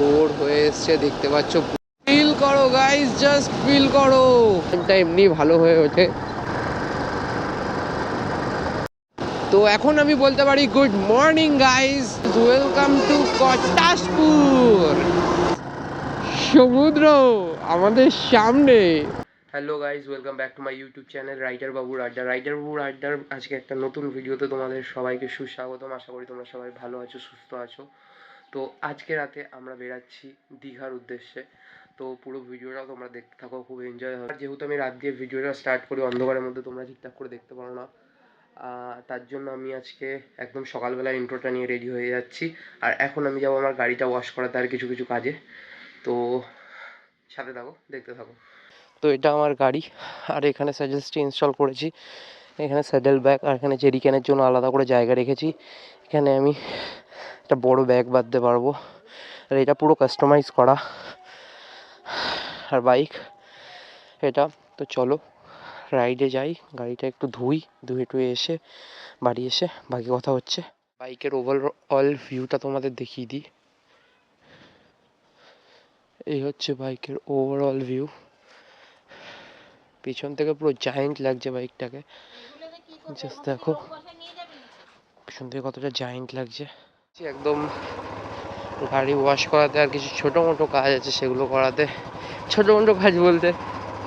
ভোর হয়ে এসছে দেখতে পাচ্ছ। ফিল করো গাইস, জাস্ট ফিল করো, এটা এমনি ভালো হয়ে ওঠে। তো এখন আমি বলতে পারি good morning guys, welcome to Kotaspur. সমুদ্র আমাদের সামনে। Hello guys, welcome back to my YouTube channel Rider বাবুর আড্ডা। রাইডার বাবুর আড্ডার আজকে একটা নতুন ভিডিওতে তোমাদের সবাইকে সুস্বাগতম। আশা করি তোমরা সবাই ভালো আছো, সুস্থ আছো। তো আজকে রাতে আমরা বেরাচ্ছি দীঘার উদ্দেশ্যে। তো পুরো ভিডিওটা তোমরা দেখতে থাকো, খুব এনজয় হবে। যেহেতু আমি রাত দিয়ে ভিডিওটা স্টার্ট করি, অন্ধকারের মধ্যে তোমরা ঠিকঠাক করে দেখতে পারো না, তার জন্য আমি আজকে একদম সকালবেলা ইন্ট্রোটা নিয়ে রেডি হয়ে যাচ্ছি। আর এখন আমি যাবো আমার গাড়িটা ওয়াশ করাতে আর কিছু কিছু কাজে। তো সাথে থাকো, দেখতে থাকো। তো এটা আমার গাড়ি, আর এখানে সাজেস্টটি ইনস্টল করেছি। এখানে স্যাডেল ব্যাগ আর এখানে জেরিক্যানের জন্য আলাদা করে জায়গা রেখেছি। এখানে আমি একটা বড় ব্যাগ বাঁধতে পারবো। আর এটা পুরো কাস্টমাইজ করা আর বাইক এটা। তো চলো রাইডে যাই, গাড়িটা একটু ধুয়ে টুয়ে এসে বাড়ি এসে বাকি কথা হচ্ছে। বাইকের ওভারঅল ভিউটা তোমাদের দেখিয়ে দিই। এই হচ্ছে বাইকের ওভারঅল ভিউ। পিছন থেকে পুরো জায়েন্ট লাগছে বাইকটাকে, জাস্ট দেখো পিছন থেকে কতটা জায়েন্ট লাগছে। একদম গাড়ি ওয়াশ করাতে আর কিছু ছোটো মোটো কাজ আছে, সেগুলো করাতে। ছোটো মোটো কাজ বলতে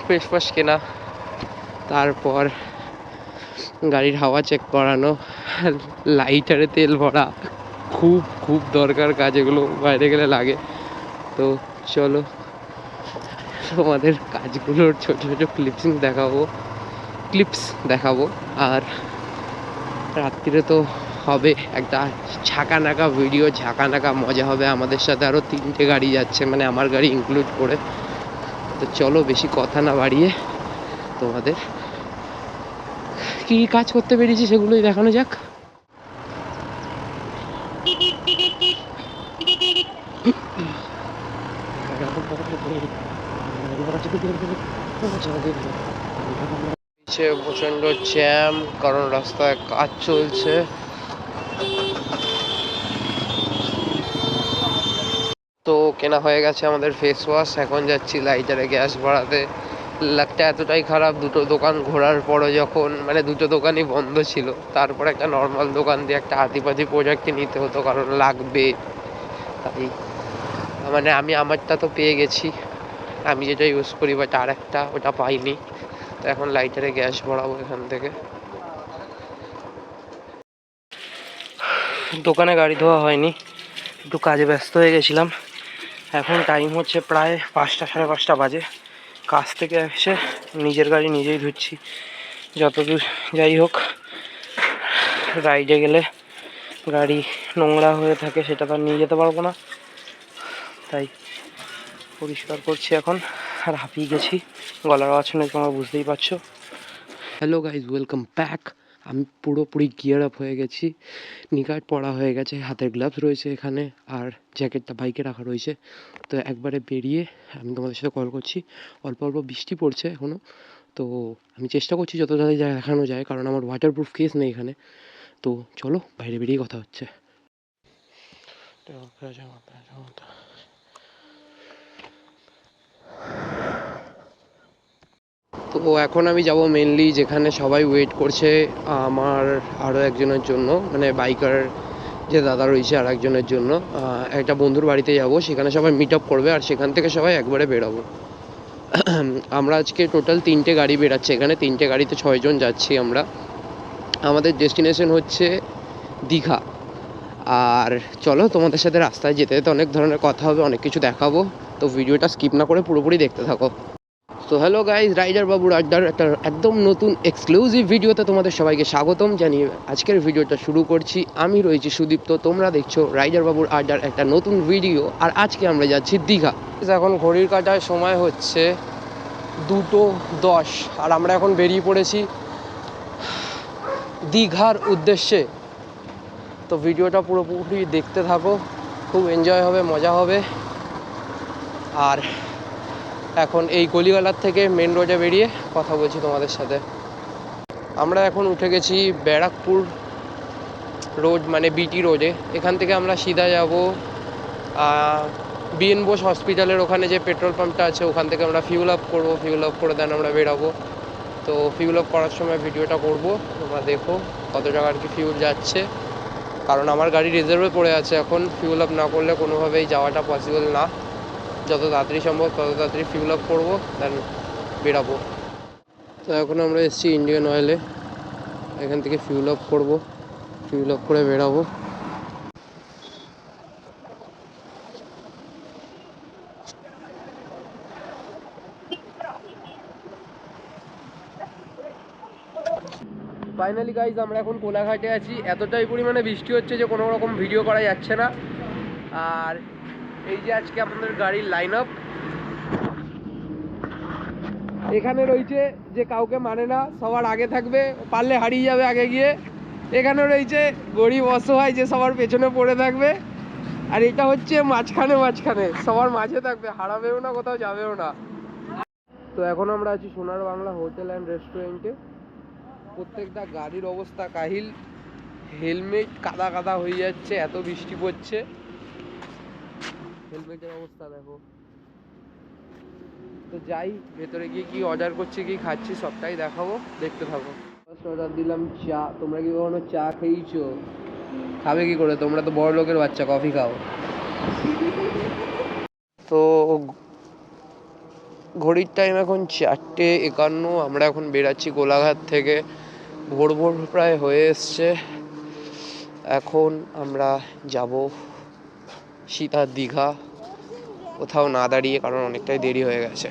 ফ্রেশ ফ্রেশ কেনা, তারপর গাড়ির হাওয়া চেক করানো, লাইটারে তেল ভরা, খুব খুব দরকার কাজ, এগুলো বাইরে গেলে লাগে। তো চলো তোমাদের কাজগুলোর ছোটো ছোটো ক্লিপস দেখাবো। আর রাত্রিরে তো হবে একটা ঝাঁকানাকা ভিডিও, ঝাঁকানাকা মজা হবে। আমাদের সাথে আরও 3টে গাড়ি যাচ্ছে, মানে আমার গাড়ি ইনক্লুড করে। তো চলো বেশি কথা না বাড়িয়ে তোমাদের কী কাজ করতে পেরেছি সেগুলোই দেখানো যাক। প্রচণ্ড জ্যাম, কারণ রাস্তায় কাজ চলছে। তো কেনা হয়ে গেছে আমাদের ফেস ওয়াশ, এখন যাচ্ছি লাইটারে গ্যাস ভরাতে। লাকটা এতটাই খারাপ, দুটো দোকান ঘোরার পরও যখন, মানে দুটো দোকানই বন্ধ ছিল, তারপর একটা নর্মাল দোকান দিয়ে একটা হাতিপাতি প্রোডাক্টই নিতে হতো, কারণ লাগবে। তাই মানে আমি আমারটা তো পেয়ে গেছি, আমি যেটা ইউজ করি, বাট আর একটা ওটা পাইনি। তো এখন লাইটারে গ্যাস ভরাবো এখান থেকে। দোকানে গাড়ি ধোয়া হয়নি, একটু কাজে ব্যস্ত হয়ে গেছিলাম। এখন টাইম হচ্ছে প্রায় 5টা, সাড়ে 5টা বাজে। কাজ থেকে এসে নিজের গাড়ি নিজেই ধুচ্ছি। যতদূর যাই হোক, রাইডে গেলে গাড়ি নোংরা হয়ে থাকে, সেটা তো আর নিয়ে যেতে পারবো না, তাই পরিষ্কার করছি এখন। আর হাঁপিয়ে গেছি, গলার আওয়াজ শুনে তোমরা বুঝতেই পারছো। Hello guys, welcome back. আমি পুরোপুরি গিয়ার আপ হয়ে গেছি, নিকাট পরা হয়ে গেছে, হাতের গ্লাভস রয়েছে এখানে, আর জ্যাকেটটা বাইকে রাখা রয়েছে। তো একবারে বেরিয়ে আমি তোমাদের সাথে কল করছি। অল্প অল্প বৃষ্টি পড়ছে এখনও, তো আমি চেষ্টা করছি যত তাড়াতাড়ি দেখানো যায়, কারণ আমার ওয়াটারপ্রুফ কেস নেই এখানে। তো চলো বাইরে বেরিয়ে কথা হচ্ছে। তো এখন আমি যাব মেনলি যেখানে সবাই ওয়েট করছে আমার আরও একজনের জন্য, মানে বাইকার যে দাদা রয়েছে আর একজনের জন্য। একটা বন্ধুর বাড়িতে যাব, সেখানে সবাই মিট আপ করবে, আর সেখান থেকে সবাই একবারে বেরোবো। আমরা আজকে টোটাল 3টে গাড়ি বেরাচ্ছে এখানে, 3টে গাড়িতে 6 জন যাচ্ছি আমরা। আমাদের ডেস্টিনেশন হচ্ছে দীঘা। আর চলো তোমাদের সাথে রাস্তায় যেতে যেতে অনেক ধরনের কথা হবে, অনেক কিছু দেখাবো। তো ভিডিওটা স্কিপ না করে পুরোপুরি দেখতে থাকো। তো হ্যালো গাইজ, রাইডার বাবুর আড্ডার একটা একদম নতুন এক্সক্লুসিভ ভিডিওতে তোমাদের সবাইকে স্বাগতম জানিয়ে আজকের ভিডিওটা শুরু করছি। আমি রয়েছি সুদীপ্ত, তোমরা দেখছো রাইডার বাবুর আড্ডার একটা নতুন ভিডিও। আর আজকে আমরা যাচ্ছি দীঘা। এখন ঘড়ির কাঁটায় সময় হচ্ছে 2:10, আর আমরা এখন বেরিয়ে পড়েছি দীঘার উদ্দেশ্যে। তো ভিডিওটা পুরোপুরি দেখতে থাকো, খুব এনজয় হবে, মজা হবে। আর এখন এই গলিগালার থেকে মেন রোডে বেরিয়ে কথা বলছি তোমাদের সাথে। আমরা এখন উঠে গেছি ব্যারাকপুর রোড, মানে বিটি রোডে। এখান থেকে আমরা সিধা যাব বিএন বোস হসপিটালের ওখানে যে পেট্রোল পাম্পটা আছে ওখান থেকে আমরা ফিউল আপ করবো, ফিউল আপ করে দেন আমরা বেরাবো। তো ফিউল আপ করার সময় ভিডিওটা করব, তোমরা দেখো কত টাকা আর কি ফিউল যাচ্ছে, কারণ আমার গাড়ি রিজার্ভে পড়ে আছে এখন, ফিউল আপ না করলে কোনোভাবেই যাওয়াটা পসিবল না। যত তাড়াতাড়ি সম্ভব তত তাড়াতাড়ি ফিউল আপ করবো, দেন বেরাবো। তো এখন আমরা এসেছি ইন্ডিয়ান অয়েলে, এখান থেকে ফিউল আপ করবো, ফিউল আপ করে বেরাবো। ফাইনালি গাইজ আমরা এখন কোলাঘাটে আছি। এতটাই পরিমাণে বৃষ্টি হচ্ছে যে কোনো রকম ভিডিও করা যাচ্ছে না। আর এই যে আজকে আপনাদের গাড়ির লাইন আপ এখানে রয়েছে, যে কাউকে মানে না, সবার আগে থাকবে, পারলে হারিয়ে যাবে আগে গিয়ে। এখানে রয়েছে গরিব অসহায় যে সবার পেছনে পড়ে থাকবে। আর এটা হচ্ছে মাঝখানে মাঝখানে সবার মাঝে থাকবে, হারাবেও না, কোথাও যাবেও না। তো এখন আমরা আছি সোনার বাংলা হোটেল অ্যান্ড রেস্টুরেন্টে। প্রত্যেকটা গাড়ির অবস্থা কাহিল, হেলমেট কাদা কাদা হয়ে যাচ্ছে, এত বৃষ্টি পড়ছে। হেলমেটের অবস্থা দেখো। তো যাই ভেতরে গিয়ে কি অর্ডার করছি, কি খাচ্ছি সবটাই দেখাবো, দেখতে থাকো। ফার্স্ট অর্ডার দিলাম চা। তোমরা কি কখনো চা খেয়েছো? খাবে কি করে, তোমরা তো বড় লোকের বাচ্চা, কফি খাও। তো ঘড়ির টাইম এখন 4:51। আমরা এখন বেরাচ্ছি কোলাঘাট থেকে, ভোর ভোর প্রায় হয়ে এসছে। এখন আমরা যাব সিধা দীঘা, কোথাও না দাঁড়িয়ে, কারণ অনেকটাই দেরি হয়ে গেছে।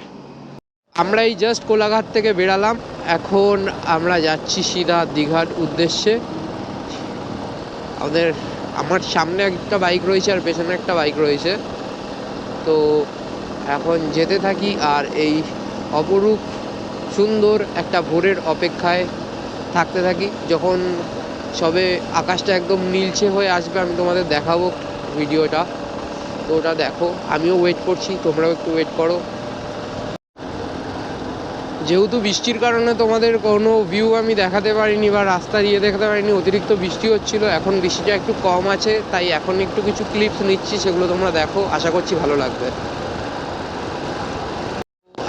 আমরা এই জাস্ট কোলাঘাট থেকে বেরালাম, এখন আমরা যাচ্ছি সিধা দীঘার উদ্দেশ্যে। আমার সামনে একটা বাইক রয়েছে আর পেছনে একটা বাইক রয়েছে। তো এখন যেতে থাকি আর এই অপরূপ সুন্দর একটা ভোরের অপেক্ষায় থাকতে থাকি। যখন সবে আকাশটা একদম নীলচে হয়ে আসবে আমি তোমাদের দেখাবো ভিডিওটা, তো ওটা দেখো। আমিও ওয়েট করছি, তোমরাও একটু ওয়েট করো। যেহেতু বৃষ্টির কারণে তোমাদের কোনো ভিউ আমি দেখাতে পারিনি বা রাস্তা দিয়ে দেখাতে পারিনি, অতিরিক্ত বৃষ্টি হচ্ছিল। এখন বৃষ্টিটা একটু কম আছে, তাই এখন একটু কিছু ক্লিপস নিচ্ছি, সেগুলো তোমরা দেখো, আশা করছি ভালো লাগবে।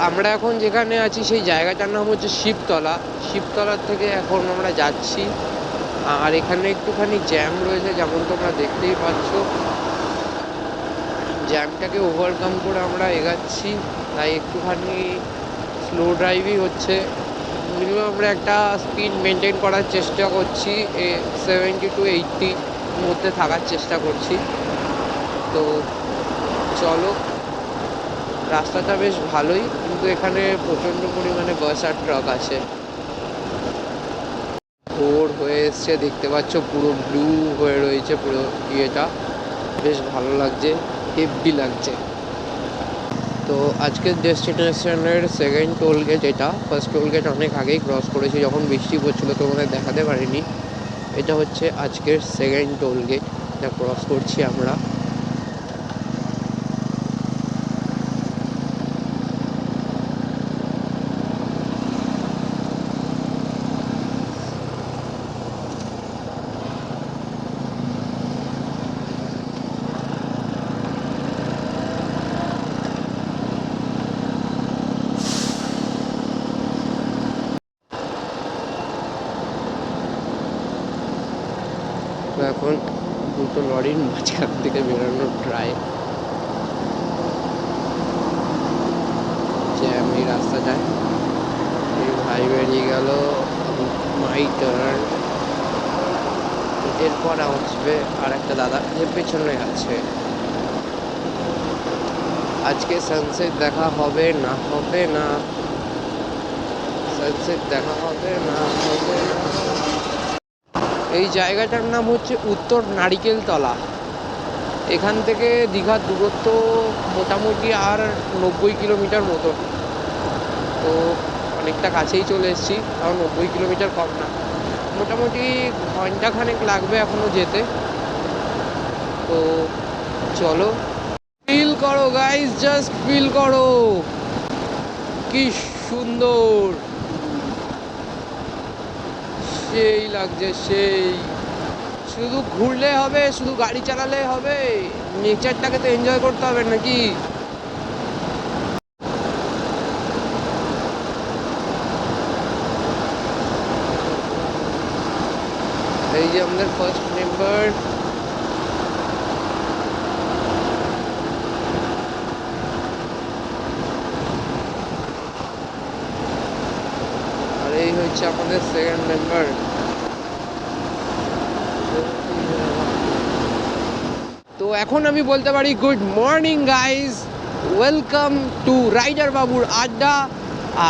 আমরা এখন যেখানে আছি সেই জায়গাটার নাম হচ্ছে শিবতলা। শিবতলার থেকে এখন আমরা যাচ্ছি, আর এখানে একটুখানি জ্যাম রয়েছে, যেমন তোমরা দেখতেই পাচ্ছ। জ্যামটাকে ওভারকাম করে আমরা এগাচ্ছি, তাই একটুখানি স্লো ড্রাইভই হচ্ছে। মিনিমাম আমরা একটা স্পিড মেনটেন করার চেষ্টা করছি, 70 to 80 মধ্যে থাকার চেষ্টা করছি। তো চলো, রাস্তাটা বেশ ভালোই, কিন্তু এখানে প্রচণ্ড পরিমাণে বাস আর ট্রাক আছে। ভোর হয়ে এসছে, দেখতে পাচ্ছ পুরো ব্লু হয়ে রয়েছে পুরো ইয়েটা, বেশ ভালো লাগছে, হেভি লাগছে। তো আজকের ডেস্টিনেশনের সেকেন্ড টোল গেট এটা। ফার্স্ট টোল গেট অনেক আগেই ক্রস করেছি, যখন বৃষ্টি পড়ছিলো তোমাদের দেখাতে পারিনি। এটা হচ্ছে আজকের সেকেন্ড টোল গেট, এটা ক্রস করছি আমরা। তো এখন দুটো লরির মাঝখান থেকে বেরোনোর ট্রাই, জ্যাম এই রাস্তাটায়। এই ভাই বেরিয়ে গেল, মাই টার্ন। এরপর আসবে আর একটা দাদা যে পেছনে আছে। আজকে সানসেট দেখা হবে না, হবে না, সানসেট দেখা হবে না, হবে না। এই জায়গাটার নাম হচ্ছে উত্তর নারিকেল তলা। এখান থেকে দীঘার দূরত্ব মোটামুটি আর 90 কিলোমিটার মতো। তো অনেকটা কাছেই চলে এসেছি, কারণ 90 কিলোমিটার কম না, মোটামুটি ঘন্টাখানেক লাগবে এখনো যেতে। তো চলো, ফিল করো গাইস, জাস্ট ফিল করো কি সুন্দর, সেই লাগছে সেই। শুধু ঘুরলে হবে, শুধু গাড়ি চালালে হবে? নেচারটাকে তো এনজয় করতে হবে নাকি। এই যে আমাদের ফার্স্ট মেম্বার। আর এই হচ্ছে আমাদের সেকেন্ড মেম্বার। তো এখন আমি বলতে পারি good morning guys, welcome to rider বাবুর আড্ডা।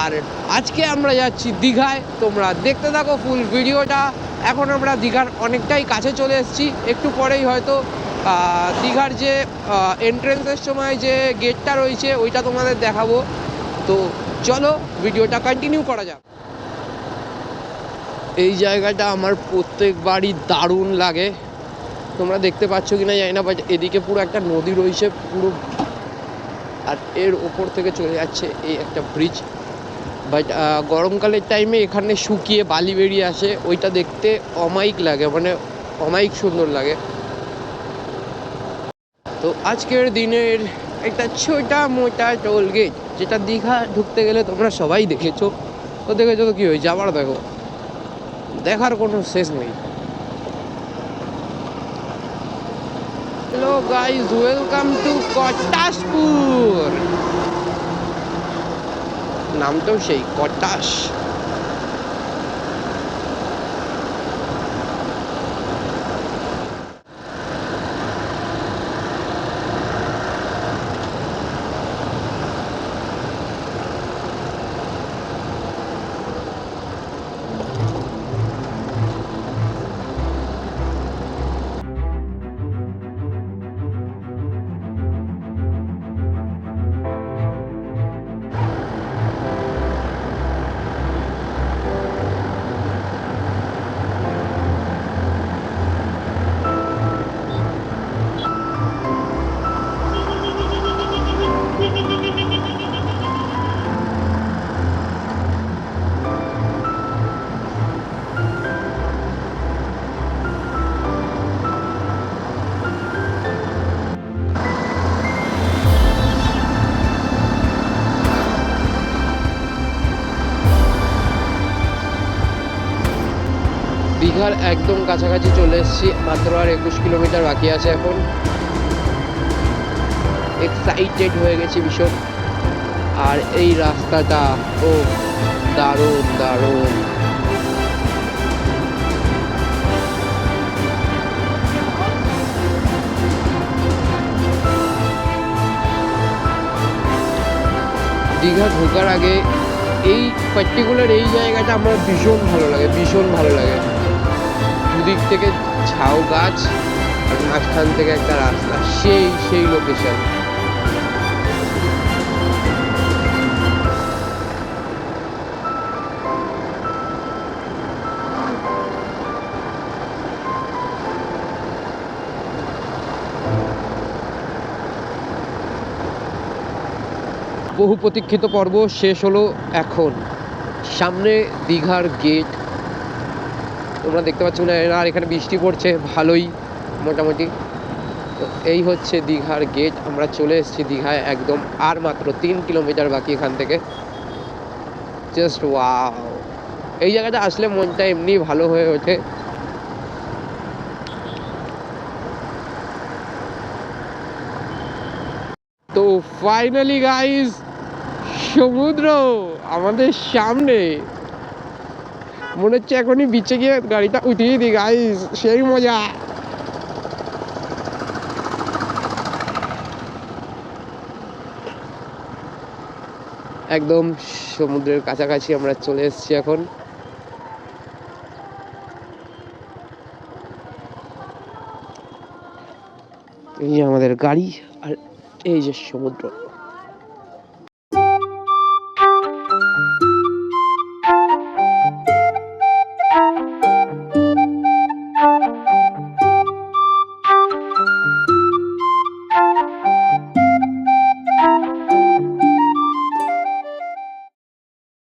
আর আজকে আমরা যাচ্ছি দীঘায়, তোমরা দেখতে থাকো ফুল ভিডিওটা। এখন আমরা দীঘার অনেকটাই কাছে চলে এসেছি, একটু পরেই হয়তো দীঘার যে এন্ট্রেন্সের সময় যে গেটটা রয়েছে ওইটা তোমাদের দেখাবো। তো চলো ভিডিওটা কন্টিনিউ করা যাক। এই জায়গাটা আমার প্রত্যেকবারই দারুণ লাগে, তোমরা দেখতে পাচ্ছ কিনা জানি না, বাট এদিকে পুরো একটা নদী রয়েছে পুরো, আর এর ওপর থেকে চলে যাচ্ছে এই একটা ব্রিজ। বাট গরমকালের টাইমে এখানে শুকিয়ে বালি বেরিয়ে আসে, ওইটা দেখতে অমায়িক লাগে, মানে অমায়িক সুন্দর লাগে। তো আজকের দিনের একটা ছোটা মোটা টোল গেট, যেটা দীঘা ঢুকতে গেলে তোমরা সবাই দেখেছো। তো দেখেছো তো কী হয়েছে, আবার দেখো, দেখার কোনো শেষ নেই। Hello guys, welcome to Kotashpur. নামটাও সেই কটাশ। দীঘার একদম কাছাকাছি চলে এসেছি, মাত্র আর 21 কিলোমিটার বাকি আছে। এখন এক্সাইটেড হয়ে গেছি ভীষণ। আর এই রাস্তাটা ও দারুণ দারুণ। দীঘা ঢোকার আগে এই পার্টিকুলার এই জায়গাটা আমার ভীষণ ভালো লাগে, ভীষণ ভালো লাগে। দুদিক থেকে ঝাউ গাছ আর মাঝখান থেকে একটা রাস্তা, সেই লোকেশন। বহু প্রতীক্ষিত পর্ব শেষ হলো। এখন সামনে দীঘার গেট, তোমরা দেখতে পাচ্ছ না, আর এখানে বৃষ্টি পড়ছে ভালোই মোটামুটি। তো এই হচ্ছে দীঘার গেট, আমরা চলে এসেছি দীঘায় একদম। আর মাত্র 3 কিলোমিটার বাকি এখান থেকে। জাস্ট ওয়াও, এই জায়গাটা আসলে মনটা এমনি ভালো হয়ে ওঠে। তো ফাইনালি গাইস, সমুদ্র আমাদের সামনে। মনে হচ্ছে এখনই বিচে গিয়ে গাড়িটা উঠিয়ে দিই গাইস, সেই মজা। একদম সমুদ্রের কাছাকাছি আমরা চলে এসেছি এখন। এই আমাদের গাড়ি, আর এই যে সমুদ্র।